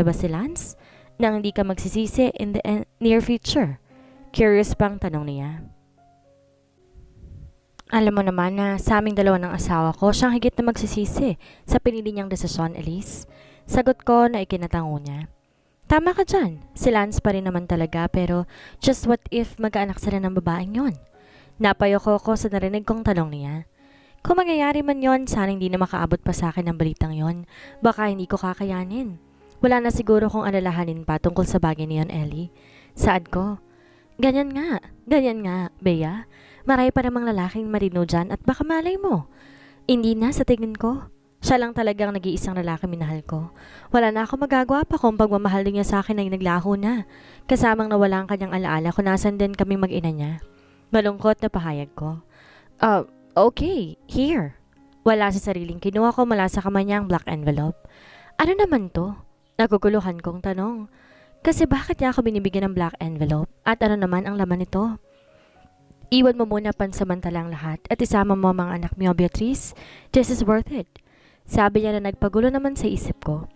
na ba si Lance? Nang hindi ka magsisisi in the near future? Curious pang tanong niya. Alam mo naman na sa aming dalawa ng asawa ko, siyang higit na magsisisi sa pinili niyang desisyon, Elise. Sagot ko na ikinatango niya. Tama ka dyan, si Lance pa rin naman talaga pero just what if mag-aanak sila ng babaeng yon? Napayoko ko sa narinig kong tanong niya. Kung mangyayari man yon, sana hindi na makaabot pa sa akin ang balitang yon. Baka hindi ko kakayanin. Wala na siguro kong alalahanin pa tungkol sa bagay niyon, Ellie. Saad ko. Ganyan nga, Bea. Marami pa namang lalaking marino dyan at baka malay mo. Hindi na sa tingin ko. Siya lang talagang nag-iisang lalaki minahal ko. Wala na ako magagawa pa kung pagmamahal din niya sa akin ay naglaho na. Kasamang nawala ang kanyang alaala kung nasan din kami mag-ina niya. Malungkot na pahayag ko. Okay, here. Wala sa sariling kinuha ko mula sa kamay niya ang black envelope. Ano naman to? Naguguluhan kong tanong. Kasi bakit niya ako binibigyan ng black envelope? At ano naman ang laman nito? Iwan mo muna pansamantalang lahat at isama mo ang mga anak mo, Beatrice. This is worth it. Sabi niya na nagpagulo naman sa isip ko.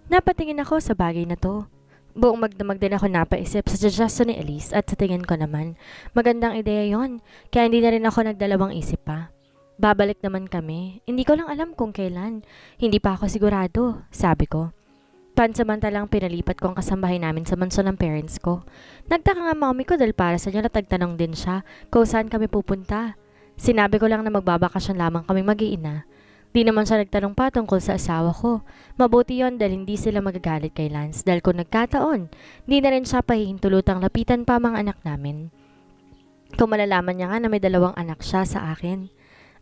Napatingin ako sa bagay na to. Buong magdamag din ako napaisip sa suggestion ni Elise at sa tingin ko naman, magandang ideya yon. Kaya hindi na rin ako nagdalawang isip pa. Babalik naman kami. Hindi ko lang alam kung kailan. Hindi pa ako sigurado, sabi ko. Pansamantalang pinalipat ko ang kasambahay namin sa mansyon ng parents ko. Nagtaka nga mami ko dahil para sa niya natagtanong din siya kung saan kami pupunta. Sinabi ko lang na magbabakasyon lamang kami mag-iina. Di naman siya nagtanong pa tungkol sa asawa ko. Mabuti yon dahil hindi sila magagalit kay Lance dahil kung nagkataon, di na rin siya pahihintulutang lapitan pa mga anak namin. Kung malalaman niya nga na may 2 anak siya sa akin.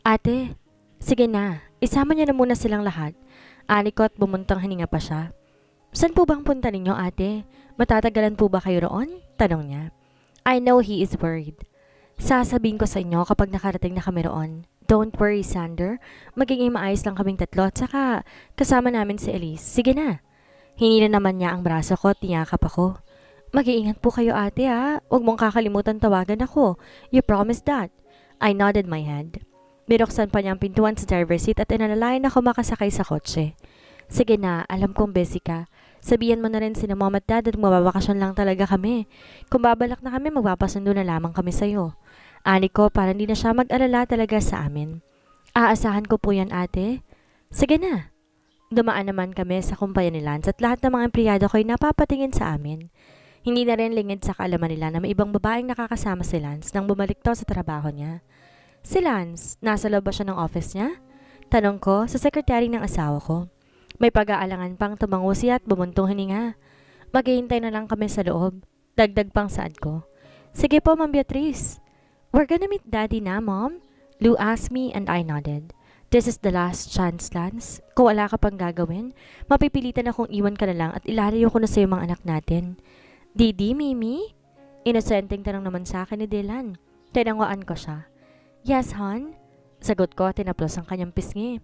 Ate, sige na, isama niya na muna silang lahat. Ani ko at bumuntang hininga pa siya. Saan po bang punta ninyo, ate? Matatagalan po ba kayo roon? Tanong niya. I know he is worried. Sasabihin ko sa inyo kapag nakarating na kami roon. Don't worry, Sander. Magiging maayos lang kaming 3 at saka kasama namin si Elise. Sige na. Hinila naman niya ang braso ko at niyakap ako. Mag-iingat po kayo, ate, ha? Huwag mong kakalimutan tawagan ako. You promised that. I nodded my head. Binuksan pa niya ang pintuan sa driver's seat at inalalayan ako makasakay sa kotse. Sige na, alam kong busy ka. Sabihan mo na rin sina mom at dad at mababakasyon lang talaga kami. Kung babalak na kami, magpapasundo na lamang kami sa'yo. Ani ko para hindi na siya mag-alala talaga sa amin. Aasahan ko po yan, ate. Sige na. Dumaan naman kami sa kumpanya ni Lance at lahat ng mga empleyado ko ay napapatingin sa amin. Hindi na rin lingid sa kaalaman nila na may ibang babaeng nakakasama si Lance nang bumalik to sa trabaho niya. Si Lance, nasa loob ba siya ng office niya? Tanong ko sa sekretary ng asawa ko. May pag-aalangan pang tumango siya at bumuntong hininga. Maghihintay na lang kami sa loob. Dagdag pang saad ko. Sige po, Ma'am Beatrice. We're gonna meet Daddy na, Mom? Lou asked me and I nodded. This is the last chance, Lance. Kung wala ka pang gagawin, mapipilitan akong iwan ka na lang at ilalayo ko na sa mga anak natin. Didi, Mimi? Inosenteng tanong naman sa akin ni Dylan. Tinanguan ko siya. Yes, hon? Sagot ko at tinaplos ang kanyang pisngi.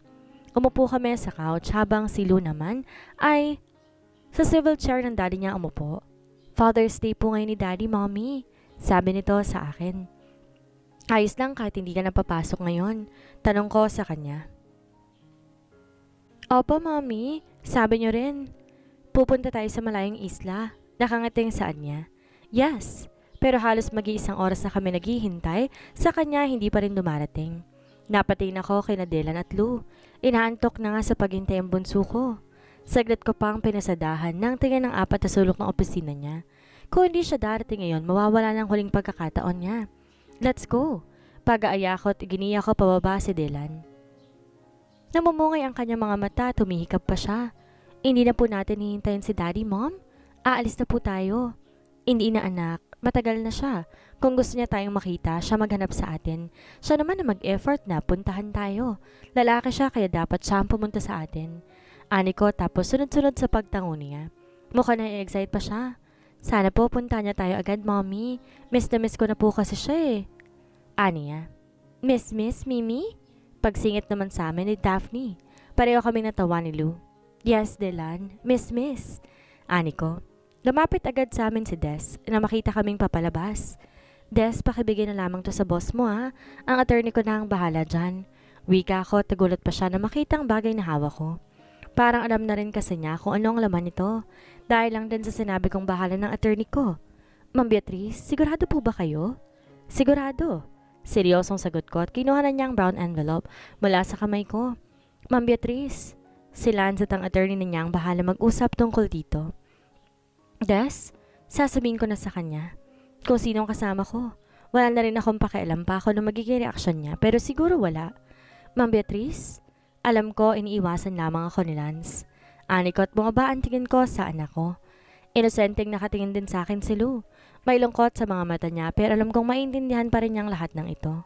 Umupo kami sa couch habang si Lou naman ay sa swivel chair ng daddy niya umupo. Father's Day po ngayon ni Daddy, Mommy. Sabi nito sa akin. Ayos lang kahit hindi ka napapasok ngayon. Tanong ko sa kanya. Opo, Mommy. Sabi niyo rin. Pupunta tayo sa malayong isla. Nakangating saan niya. Yes, pero halos mag-iisang oras na kami naghihintay. Sa kanya hindi pa rin dumarating. Napatingin ako kay Dylan at Lou. Inaantok na nga sa paghintay ang bunso ko. Saglit ko pang pinasadahan nang tingin ng 4 na sulok ng opisina niya. Kung hindi siya darating ngayon, mawawala ng huling pagkakataon niya. Let's go. Pag-aaya ko at iginiya ko pababa si Dylan. Namumungay ang kanyang mga mata, tumihikap pa siya. Hindi na po natin hihintayin si Daddy, Mom. Aalis na po tayo. Hindi na anak, matagal na siya. Kung gusto niya tayong makita, siya maghanap sa atin. Siya naman na mag-effort na puntahan tayo. Lalaki siya kaya dapat siya ang pumunta sa atin. Ani ko tapos sunod-sunod sa pagtango niya. Mukha na i-excite pa siya. Sana po punta niya tayo agad, Mommy. Miss na miss ko na po kasi siya eh. Ani niya. Miss, Mimi? Pagsingit naman sa amin ni Daphne. Pareho kaming natawa ni Lou. Yes, Dylan. Miss. Ani ko. Lumapit agad sa amin si Des na makita kaming papalabas. Des, pakibigay na lamang to sa boss mo ha. Ang attorney ko na ang bahala dyan. Wika ako at nagulat pa siya na makita ang bagay na hawak ko. Parang alam na rin kasi niya kung ano ang laman nito. Dahil lang din sa sinabi kong bahala ng attorney ko. Ma'am Beatrice, sigurado po ba kayo? Sigurado. Seryosong sagot ko at kinuha na niya ang brown envelope mula sa kamay ko. Ma'am Beatrice, si Lance at ang attorney na niya ang bahala mag-usap tungkol dito. Des, sasabihin ko na sa kanya kung sinong kasama ko. Wala na rin akong pakialam pa ako na magiging reaksyon niya pero siguro wala. Ma'am Beatrice, alam ko iniiwasan lamang ako ni Lance. Ani ko at bumaba ang tingin ko sa anak ko. Inosenteng nakatingin din sa akin si Lou. May lungkot sa mga mata niya pero alam kong maintindihan pa rin niyang lahat ng ito.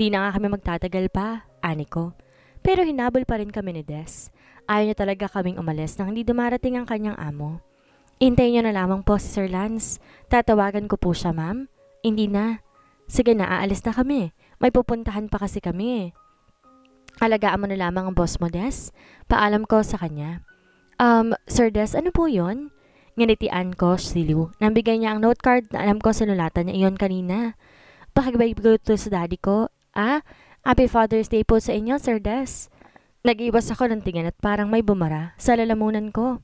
Di na nga kami magtatagal pa, ani ko. Pero hinabol pa rin kami ni Des. Ayaw niya talaga kaming umalis nang hindi dumarating ang kanyang amo. Hintayin niyo na lamang po si Sir Lance. Tatawagan ko po siya, ma'am. Hindi na. Sige na, aalis na kami. May pupuntahan pa kasi kami. Alagaan mo na lamang ang boss mo, Des. Paalam ko sa kanya. Sir Des, ano po yun? Nginitian ko si Lou. Nambigay niya ang note card na alam ko sinulatan niya iyon kanina. Pakibay ko ito sa daddy ko. Happy Father's Day po sa inyo, Sir Des. Nag-iwas ako ng tingin at parang may bumara sa lalamunan ko.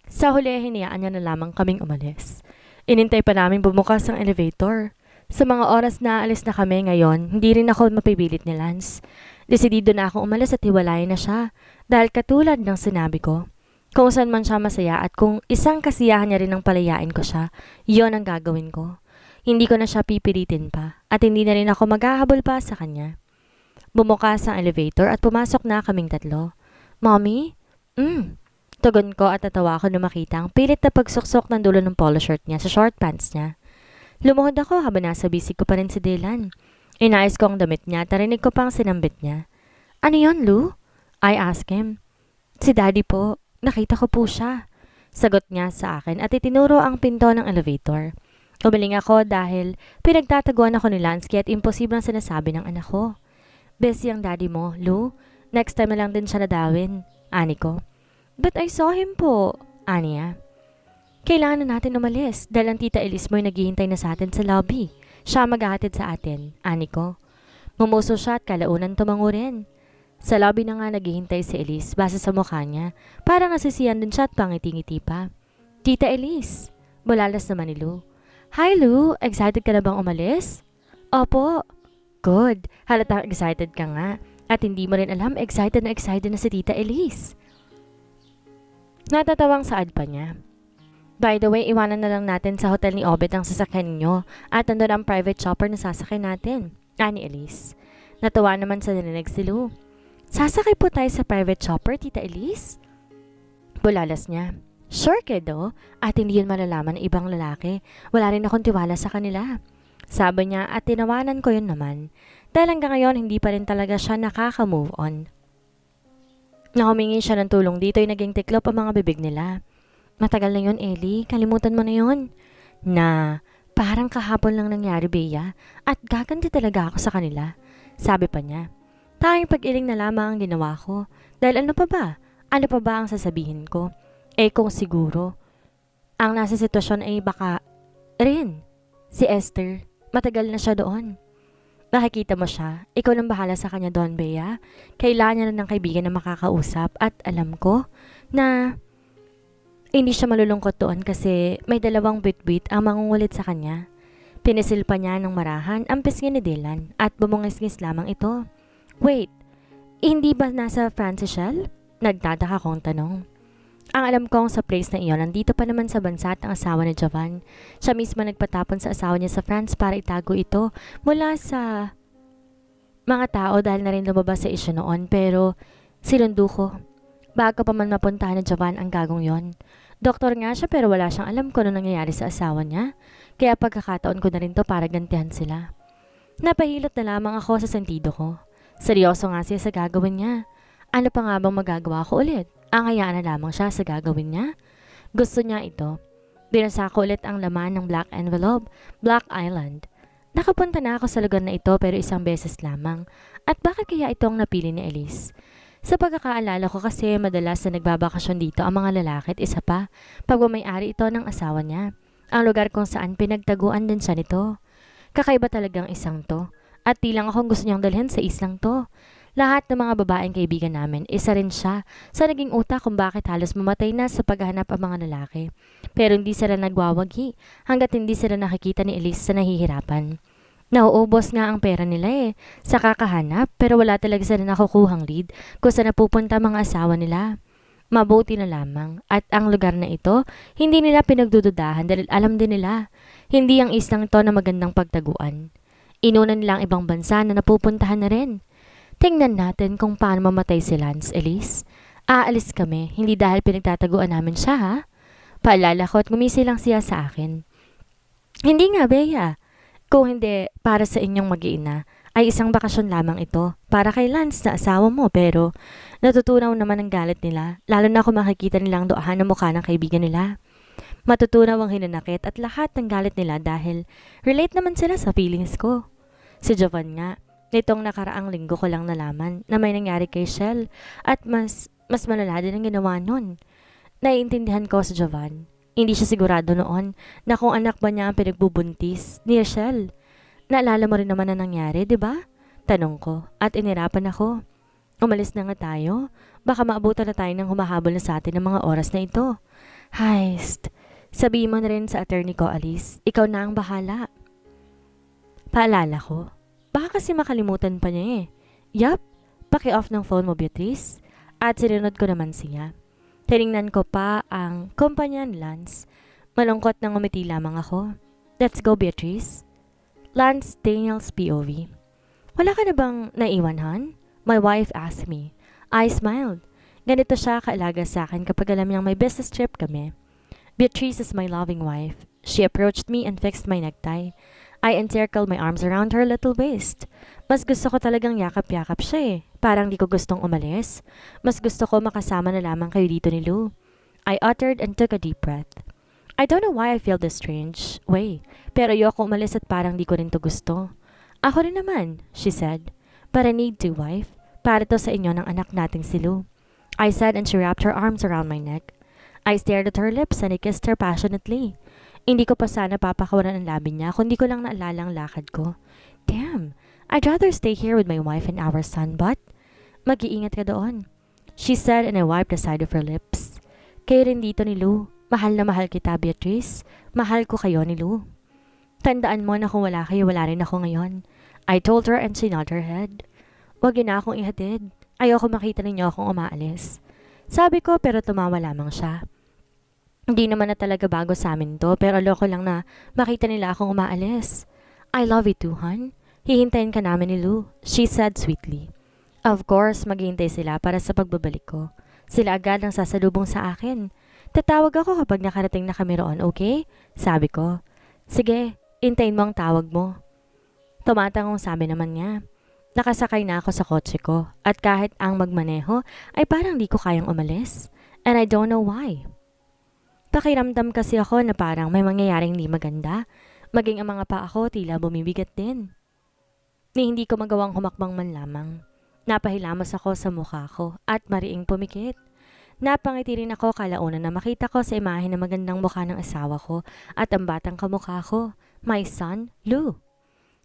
Sa huli, hinayaan niya na lamang kaming umalis. Inintay pa namin bumukas ang elevator. Sa mga oras na alis na kami ngayon, hindi rin ako mapipilit ni Lance. Desidido na akong umalis at hiwalayan na siya dahil katulad ng sinabi ko, kung saan man siya masaya at kung isang kasiyahan niya rin ang palayain ko siya, yon ang gagawin ko. Hindi ko na siya pipilitin pa at hindi na rin ako maghahabol pa sa kanya. Bumukas ang elevator at pumasok na kaming tatlo. Mommy? Tugon ko at natawa ako na makita ang pilit na pagsuksok ng dulo ng polo shirt niya sa short pants niya. Lumuhod ako habang nasa bisig ko pa rin si Dylan. Inayos ko ang damit niya at narinig ko pang sinambit niya. Ano yon, Lou? I asked him. Si Daddy po. Nakita ko po siya. Sagot niya sa akin at itinuro ang pinto ng elevator. Umiling ako dahil pinagtataguan ako ni Lance kaya't imposible ang sinasabi ng anak ko. Busy ang daddy mo, Lou. Next time na lang din siya nadawin. Ani ko. But I saw him po. Ani niya. Kailangan na natin umalis dahil ang tita Elise mo'y naghihintay na sa atin sa lobby. Siya maghahatid sa atin, ani ko. Ngumuso siya at kalaunan tumango rin. Sa lobby na nga naghihintay si Elise base sa mukha niya. Parang nasisiyan din siya at pangiti-ngiti pa. Tita Elise, bulalas naman ni Lou. Hi Lou, excited ka na bang umalis? Opo. Good, halatang excited ka nga. At hindi mo rin alam, excited na si Tita Elise. Natatawang saad pa niya. By the way, iwanan na lang natin sa hotel ni Obet ang sasakyan niyo at nandun ang private chopper na sasakay natin. Ani Elise. Natuwa naman sa narinig si Lou. Sasakay po tayo sa private chopper, Tita Elise? Bulalas niya. Sure, kiddo. At hindi yun malalaman ng ibang lalaki. Wala rin akong tiwala sa kanila. Sabi niya at tinawanan ko yun naman. Dahil hanggang ngayon, hindi pa rin talaga siya nakaka-move on. Na humingi siya ng tulong dito ay naging tiklop ang mga bibig nila. Matagal na yun, Ellie. Kalimutan mo na yun. Na, parang kahapon lang nangyari, Bea. At gaganti talaga ako sa kanila. Sabi pa niya. Tanging pag-iling na lamang ang ginawa ko. Dahil ano pa ba? Ano pa ba ang sasabihin ko? Kung siguro, ang nasa sitwasyon ay baka rin. Si Esther, matagal na siya doon. Nakikita mo siya. Ikaw nang bahala sa kanya doon, Bea. Kailangan niya na ng kaibigan na makakausap. At alam ko na hindi siya malulungkot doon kasi may dalawang bitbit ang mangungulit sa kanya. Pinisil pa niya ng marahan ang pisngi ni Dylan at bumungis-ngis lamang ito. Wait, hindi ba nasa France si Shell? Nagtataka kong tanong. Ang alam kong sa place na iyon, nandito pa naman sa bansa at ang asawa ni Jovan. Siya mismo nagpatapon sa asawa niya sa France para itago ito mula sa mga tao dahil na rin lumabas sa isyu noon pero sinundo ko. Bago pa man mapuntahan ni Jovan ang gagong yon. Doktor nga siya pero wala siyang alam kung ano nangyayari sa asawa niya. Kaya pagkakataon ko na rin to para gantihan sila. Napahilot na lamang ako sa sentido ko. Seryoso nga siya sa gagawin niya. Ano pa nga bang magagawa ko ulit? Ang hayaan na lamang siya sa gagawin niya? Gusto niya ito. Binasa ko ulit ang laman ng black envelope, Black Island. Nakapunta na ako sa lugar na ito pero isang beses lamang. At bakit kaya ito ang napili ni Elise? Sa pagkakaalala ko kasi madalas na nagbabakasyon dito ang mga lalaki at isa pa, pagmamayari ito ng asawa niya. Ang lugar kung saan pinagtaguan din siya nito. Kakaiba talagang isang to. At di lang akong gusto niyang dalhin sa islang to. Lahat ng mga babaeng kaibigan namin, isa rin siya sa naging utak kung bakit halos mamatay na sa paghahanap ang mga lalaki. Pero hindi sila nagwawagi hanggat hindi sila nakikita ni Elise sa nahihirapan. Nauubos nga ang pera nila sa kakahanap pero wala talaga sila nakukuhang lead kung saan napupunta ang mga asawa nila. Mabuti na lamang at ang lugar na ito hindi nila pinagdududahan dahil alam din nila hindi ang islang to na magandang pagtaguan. Inuna nilang ibang bansa na napupuntahan na rin. Tingnan natin kung paano mamatay si Lance, Elise. Aalis kami, hindi dahil pinagtataguan namin siya ha. Paalala ko at ngumisi lang siya sa akin. Hindi nga, Bea. Kung hindi para sa inyong mag-iina, ay isang bakasyon lamang ito para kay Lance na asawa mo pero natutunaw naman ang galit nila lalo na kung makikita nilang doahan ng mukha ng kaibigan nila. Matutunaw ang hinanakit at lahat ng galit nila dahil relate naman sila sa feelings ko. Si Jovan nga, nitong nakaraang linggo ko lang nalaman na may nangyari kay Shell at mas malala din ang ginawa nun. Naiintindihan ko si Jovan. Hindi siya sigurado noon na kung anak ba niya ang pinagbubuntis ni Shell. Naalala mo rin naman na nangyari, di ba? Tanong ko at inirapan ako. Umalis na nga tayo. Baka maabutan na tayo ng humahabol na sa atin ng mga oras na ito. Heist. Sabihin mo na rin sa attorney ko, Alice. Ikaw na ang bahala. Paalala ko. Baka kasi makalimutan pa niya Yup. Paki-off ng phone mo, Beatrice. At sinunod ko naman siya. Tiningnan ko pa ang kumpanya ni Lance. Malungkot nang umiti lamang ako. Let's go, Beatrice. Lance Daniels POV. Wala ka na bang naiwan, hon? My wife asked me. I smiled. Ganito siya kaalaga sa akin kapag alam niyang may business trip kami. Beatrice is my loving wife. She approached me and fixed my necktie. I encircled my arms around her little waist. Mas gusto ko talagang yakap-yakap siya Parang di ko gustong umalis. Mas gusto ko makasama na lamang kayo dito ni Lou. I uttered and took a deep breath. I don't know why I feel this strange way, pero ayoko umalis at parang di ko rin to gusto. Ako rin naman, she said. But I need to, wife. Para to sa inyo ng anak nating si Lou. I said and she wrapped her arms around my neck. I stared at her lips and I kissed her passionately. Hindi ko pa sana papakawalan ang labi niya kundi ko lang naalala ang lakad ko. Damn, I'd rather stay here with my wife and our son, but mag-iingat ka doon, she said and I wiped the side of her lips. Kayo rin dito ni Lou. Mahal na mahal kita, Beatrice. Mahal ko kayo ni Lou. Tandaan mo na kung wala kayo, wala rin ako ngayon. I told her and she nodded her head. Huwag yun na akong ihatid. Ayoko makita ninyo akong umaalis. Sabi ko pero tumawa lamang siya. Hindi naman na talaga bago sa amin to pero loko lang na makita nila akong umaalis. I love you too, hon. Hihintayin ka namin ni Lou, she said sweetly. Of course, maghihintay sila para sa pagbabalik ko. Sila agad ang sasalubong sa akin. Tatawag ako kapag nakarating na kami roon, okay? Sabi ko. Sige, hintayin mo ang tawag mo. Tumatangong sabi naman niya. Nakasakay na ako sa kotse ko at kahit ang magmaneho ay parang di ko kayang umalis. And I don't know why. Pakiramdam kasi ako na parang may mangyayaring hindi maganda. Maging ang mga paa ko tila bumibigat din. Ni hindi ko magawang humakbang man lamang. Napahilamos ako sa mukha ko at mariing pumikit. Napangiti rin ako kalaunan na makita ko sa imahe na magandang mukha ng asawa ko at ang batang kamukha ko, my son, Lou.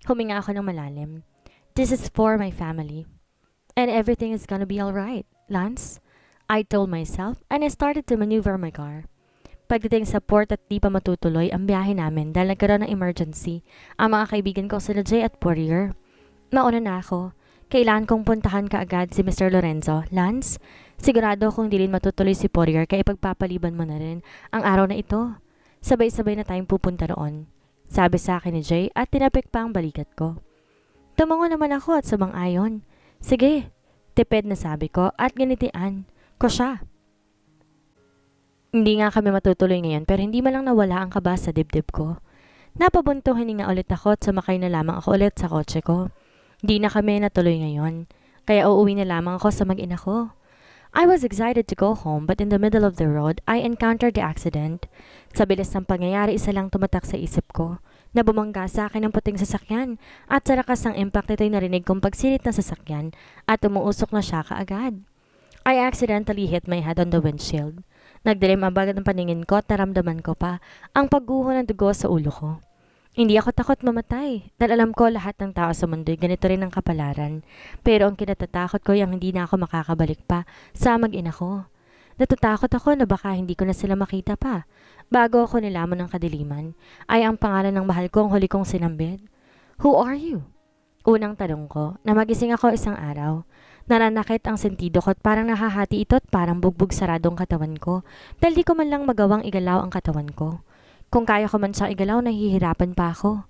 Huminga ako ng malalim. This is for my family. And everything is gonna be alright, Lance. I told myself and I started to maneuver my car. Pagdating sa port at di pa matutuloy ang biyahe namin dahil nagkaroon ng emergency, ang mga kaibigan ko sila Jay at Poirier. Mauna na ako. Kailangan kong puntahan kaagad si Mr. Lorenzo. Lance, sigurado kung di rin matutuloy si Poirier kaya ipagpapaliban mo na rin ang araw na ito. Sabay-sabay na tayong pupunta roon. Sabi sa akin ni Jay at tinapik pa ang balikat ko. Tumango naman ako at sumang-ayon. Sige, tipid na sabi ko at ganitian ko siya. Hindi nga kami matutuloy ngayon pero hindi man lang nawala ang kaba sa dibdib ko. Napabuntong hininga ulit ako at sumakay na lamang ako ulit sa kotse ko. Di na kami natuloy ngayon, kaya uuwi na lamang ako sa mag-ina ko. I was excited to go home but in the middle of the road, I encountered the accident. Sa bilis ng pangyayari, isa lang tumatak sa isip ko, na bumangga sa akin ang puting sasakyan at sa lakas ng impact nito'y narinig kong pagsilip ng sasakyan at umuusok na siya kaagad. I accidentally hit my head on the windshield. Nagdilim ang bagad ng paningin ko at naramdaman ko pa ang pagguho ng dugo sa ulo ko. Hindi ako takot mamatay dahil alam ko lahat ng tao sa mundo'y ganito rin ang kapalaran. Pero ang kinatatakot ko yung hindi na ako makakabalik pa sa mag-ina ko. Natatakot ako na baka hindi ko na sila makita pa. Bago ako nilamon ng kadiliman, ay ang pangalan ng mahal ko ang huli kong sinambit. Who are you? Unang tanong ko na magising ako isang araw. Nananakit ang sentido ko at parang nahahati ito at parang bugbog saradong katawan ko dahil di ko man lang magawang igalaw ang katawan ko. Kung kaya ko man siyang igalaw, nahihirapan pa ako.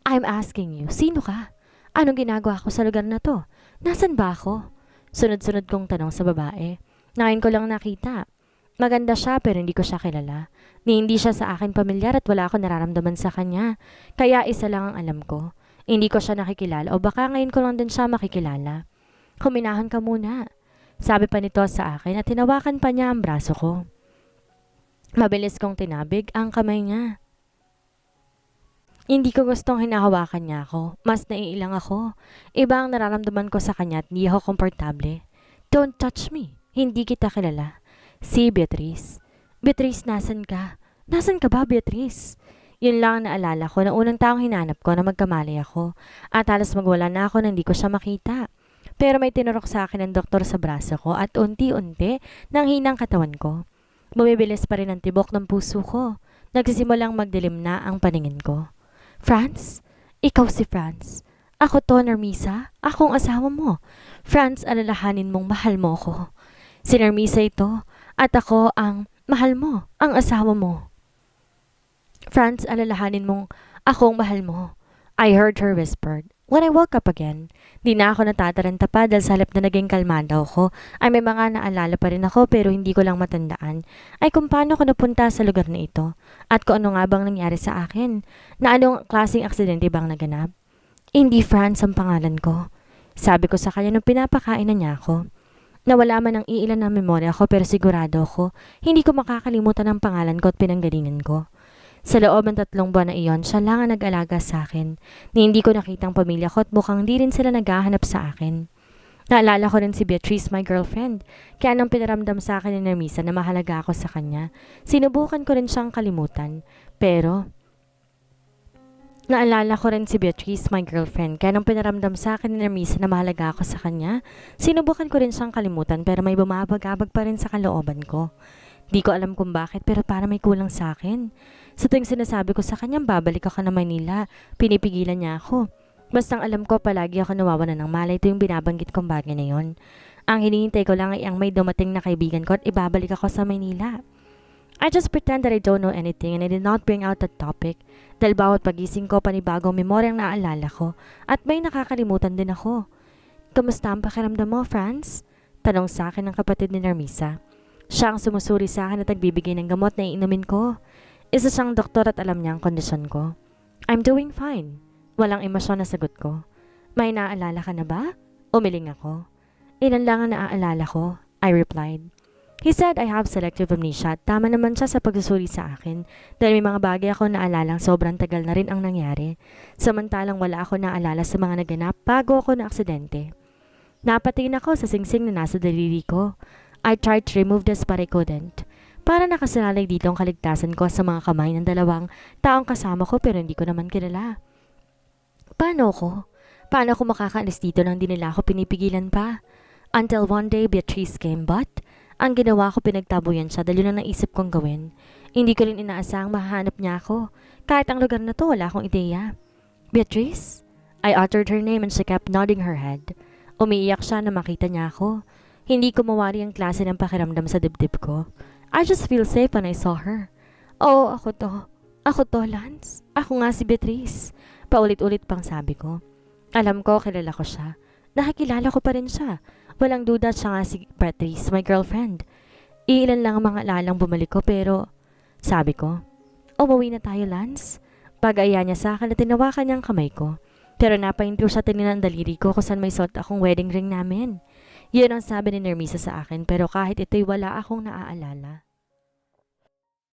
I'm asking you, sino ka? Anong ginagawa ko sa lugar na to? Nasaan ba ako? Sunod-sunod kong tanong sa babae. Ngayon ko lang nakita. Maganda siya pero hindi ko siya kilala. Ni hindi siya sa akin pamilyar at wala akong nararamdaman sa kanya. Kaya isa lang ang alam ko. Hindi ko siya nakikilala o baka ngayon ko lang din siya makikilala. Huminahon ka muna. Sabi pa nito sa akin at tinawakan pa niya ang braso ko. Mabilis kong tinabig ang kamay niya. Hindi ko gustong hinahawakan niya ako. Mas naiilang ako. Iba ang nararamdaman ko sa kanya at hindi ako komportable. Don't touch me. Hindi kita kilala. Si Beatrice. Beatrice, nasan ka? Nasan ka ba, Beatrice? Yun lang ang naalala ko na unang taong hinanap ko na magkamali ako. At halos magwala na ako na hindi ko siya makita. Pero may tinurok sa akin ng doktor sa braso ko at unti-unti nang hinang katawan ko. Bumibilis pa rin ang tibok ng puso ko. Nagsisimulang magdilim na ang paningin ko. Franz? Ikaw si Franz. Ako to, Nermisa. Akong asawa mo. Franz, alalahanin mong mahal mo ko. Si Nermisa ito at ako ang mahal mo, ang asawa mo. Franz, alalahanin mong akong mahal mo. I heard her whispered. When I woke up again, di na ako natataranta pa dahil sa halip na naging kalmado ko, ay may mga naalala pa rin ako pero hindi ko lang matandaan, ay kung paano ko napunta sa lugar na ito, at kung ano nga bang nangyari sa akin, na anong klaseng aksidente bang naganap. Hindi Franz ang pangalan ko. Sabi ko sa kanya nung pinapakain na niya ako. Nawala man ang iilan na memorya ko pero sigurado ako, hindi ko makakalimutan ang pangalan ko at pinanggalingan ko. Sa loob ng 3 buwan na iyon, siya lang ang nag-alaga sa akin. Ni hindi ko nakitang pamilya ko at mukhang di rin sila naghahanap sa akin. Naalala ko rin si Beatrice, my girlfriend. Kaya nang pinaramdam sa akin ni Nermisa na mahalaga ako sa kanya, sinubukan ko rin siyang kalimutan. Pero, naalala ko rin si Beatrice, my girlfriend. Kaya nang pinaramdam sa akin ni Nermisa na mahalaga ako sa kanya, sinubukan ko rin siyang kalimutan pero may bumabag-abag pa rin sa kalooban ko. Di ko alam kung bakit pero para may kulang sa akin. Sa tuwing sinasabi ko sa kanyang babalik ako na Maynila, pinipigilan niya ako. Bastang alam ko palagi ako nawawalan ng malay tuwing binabanggit kong bagay na yon. Ang hinihintay ko lang ay ang may dumating na kaibigan ko at ibabalik ako sa Maynila. I just pretend that I don't know anything and I did not bring out that topic dahil bawat pagising ko panibagong memoryang naaalala ko at may nakakalimutan din ako. Kamusta ang pakiramdam mo, Franz? Tanong sa akin ng kapatid ni Nermisa. Siya ang sumusuri sa akin at nagbibigay ng gamot na iinumin ko. Isa siyang doktor at alam niya ang kondisyon ko. I'm doing fine. Walang emosyon na sagot ko. May naaalala ka na ba? Umiling ako. Ilan lang ang naaalala ko, I replied. He said I have selective amnesia at tama naman siya sa pagsusuri sa akin dahil may mga bagay ako naalalang sobrang tagal na rin ang nangyari. Samantalang wala ako naalala sa mga naganap bago ako na aksidente. Napatingin ako sa singsing na nasa daliri ko. I tried to remove this but I couldn't. Para nakasalalay dito ang kaligtasan ko sa mga kamay ng 2 taong kasama ko pero hindi ko naman kilala. Paano ko? Paano ako makakaalis dito nang di nila ako pinipigilan pa? Until one day Beatrice came but ang ginawa ko pinagtabuyan siya dahil yun ang naisip kong gawin. Hindi ko rin inaasahang mahanap niya ako. Kahit ang lugar na to wala akong ideya. Beatrice? I uttered her name and she kept nodding her head. Umiiyak siya na makita niya ako. Hindi ko mawari ang klase ng pakiramdam sa dibdib ko. I just feel safe when I saw her. Oo, ako to. Ako to, Lance. Ako nga si Beatrice. Paulit-ulit pang sabi ko. Alam ko, kilala ko siya. Nakikilala ko pa rin siya. Walang duda siya nga si Beatrice, my girlfriend. Iilan lang ang mga alalang bumalik ko pero sabi ko, umuwi na tayo, Lance. Pag-aya niya sa akin at tinawakan niya ang kamay ko. Pero napainto siya tininan ang daliri ko kung saan may suot akong wedding ring namin. Yun ang sabi ni Nermisa sa akin pero kahit ito'y wala akong naaalala.